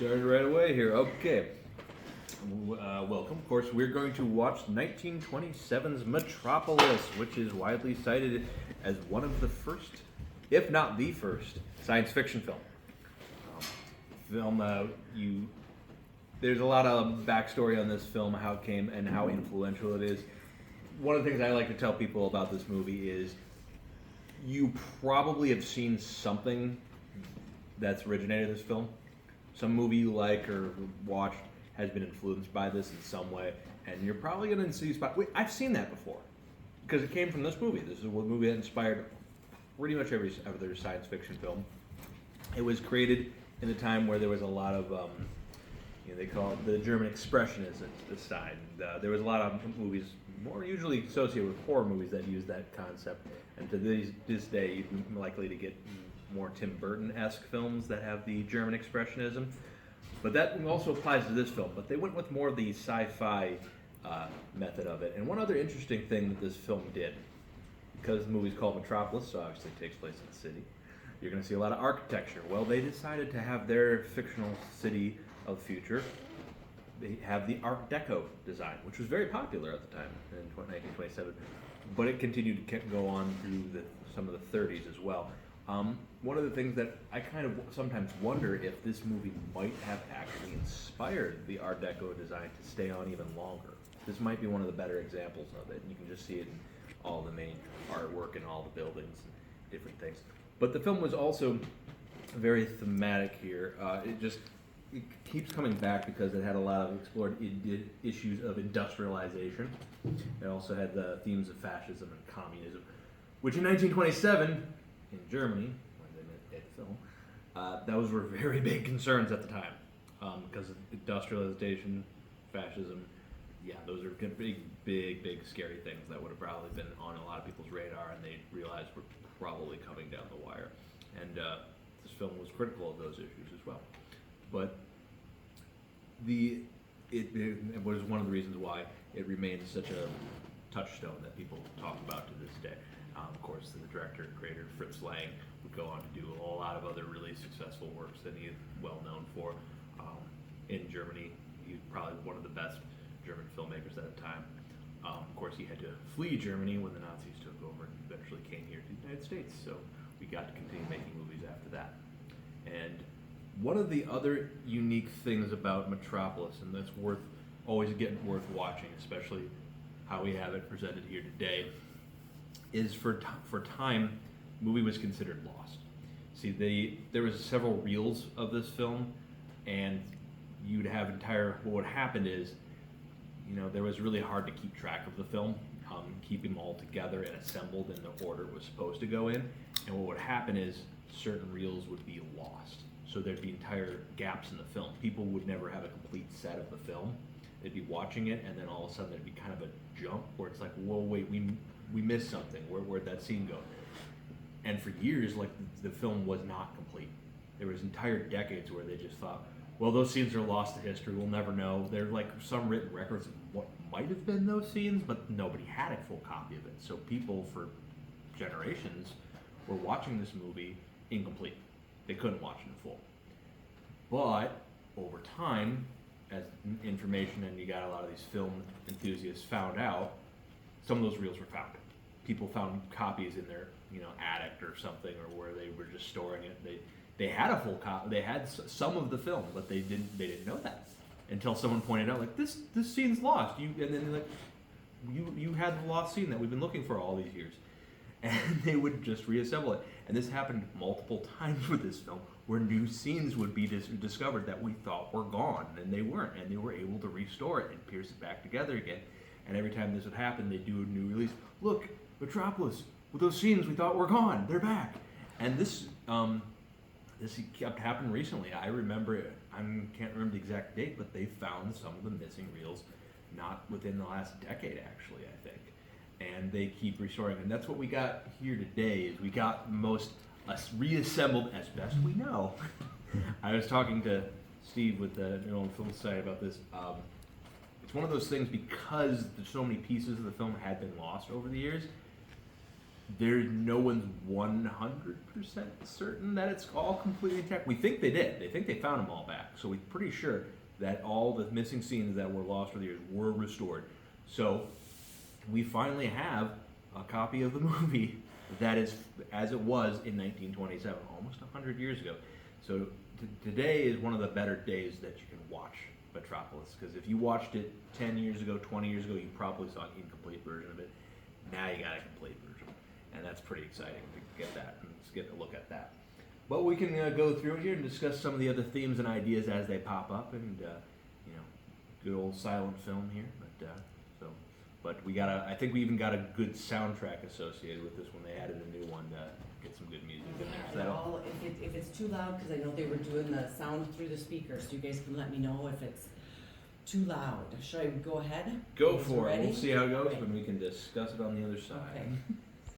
started right away here. Okay. Welcome. Of course, we're going to watch 1927's Metropolis, which is widely cited as one of the first, if not the first, science fiction film. There's a lot of backstory on this film, how it came and how influential it is. One of the things I like to tell people about this movie is you probably have seen something that's originated this film. Some movie you like or watched has been influenced by this in some way, and you're probably going to see spot. Wait, I've seen that before because it came from this movie. This is what movie that inspired pretty much every other science fiction film. It was created in a time where there was a lot of they call it the German Expressionism at this time. There was a lot of movies, more usually associated with horror movies, that use that concept. And to this day, you're likely to get more Tim Burton-esque films that have the German Expressionism. But that also applies to this film. But they went with more of the sci-fi method of it. And one other interesting thing that this film did, because the movie's called Metropolis, so obviously it takes place in the city, you're going to see a lot of architecture. Well, they decided to have their fictional city of the future, they have the Art Deco design, which was very popular at the time in 1927, but it continued to go on through some of the 30s as well. One of the things that I kind of sometimes wonder if this movie might have actually inspired the Art Deco design to stay on even longer. This might be one of the better examples of it. You can just see it in all the main artwork and all the buildings and different things. But the film was also very thematic here. It keeps coming back because it had a lot of explored issues of industrialization. It also had the themes of fascism and communism, which in 1927, in Germany, when they made the film, those were very big concerns at the time because of industrialization, fascism. Yeah, those are big, scary things that would have probably been on a lot of people's radar, and they realized were probably coming down the wire. And this film was critical of those issues as well. But it was one of the reasons why it remains such a touchstone that people talk about to this day. Of course, the director and creator Fritz Lang would go on to do a lot of other really successful works that he is well known for. In Germany, he's probably one of the best German filmmakers at the time. Of course, he had to flee Germany when the Nazis took over and eventually came here to the United States. So we got to continue making movies after that. And one of the other unique things about Metropolis, and that's worth watching, especially how we have it presented here today, is for time, the movie was considered lost. See, there was several reels of this film, and you'd have what would happen is, there was really hard to keep track of the film, keep them all together and assembled in the order it was supposed to go in. And what would happen is certain reels would be lost. So there'd be entire gaps in the film. People would never have a complete set of the film. They'd be watching it, and then all of a sudden there'd be kind of a jump where it's like, whoa, wait, we missed something. Where'd that scene go? And for years, the film was not complete. There was entire decades where they just thought, well, those scenes are lost to history. We'll never know. There are some written records of what might have been those scenes, but nobody had a full copy of it. So people for generations were watching this movie incomplete. They couldn't watch it in full. But over time, as information and you got a lot of these film enthusiasts found out, some of those reels were found. People found copies in their attic or something, or where they were just storing it. They had a full copy. They had some of the film, but they didn't know that until someone pointed out, like, this scene's lost. And then like, you had the lost scene that we've been looking for all these years. And they would just reassemble it. And this happened multiple times with this film, where new scenes would be discovered that we thought were gone, and they weren't. And they were able to restore it and pierce it back together again. And every time this would happen, they'd do a new release. Look, Metropolis, with those scenes we thought were gone, they're back. And this kept happening recently. I remember, I can't remember the exact date, but they found some of the missing reels, not within the last decade, actually, I think. And they keep restoring. And that's what we got here today, is we got most reassembled as best we know. I was talking to Steve with the New Orleans Film Society about this. It's one of those things, because so many pieces of the film had been lost over the years, no one's 100% certain that it's all completely intact. We think they did. They think they found them all back. So we're pretty sure that all the missing scenes that were lost over the years were restored. So we finally have a copy of the movie that is as it was in 1927, almost 100 years ago. So today is one of the better days that you can watch Metropolis, because if you watched it 10 years ago, 20 years ago, you probably saw an incomplete version of it. Now you got a complete version, and that's pretty exciting to get that and just get a look at that. But we can go through here and discuss some of the other themes and ideas as they pop up, and good old silent film here. But we got I think we even got a good soundtrack associated with this one. They added a new one to get some good music in there. So if it's too loud, because I know they were doing the sound through the speakers, so you guys can let me know if it's too loud. Should I go ahead? Go for it. Ready? We'll see how it goes, Okay. and we can discuss it on the other side. Okay.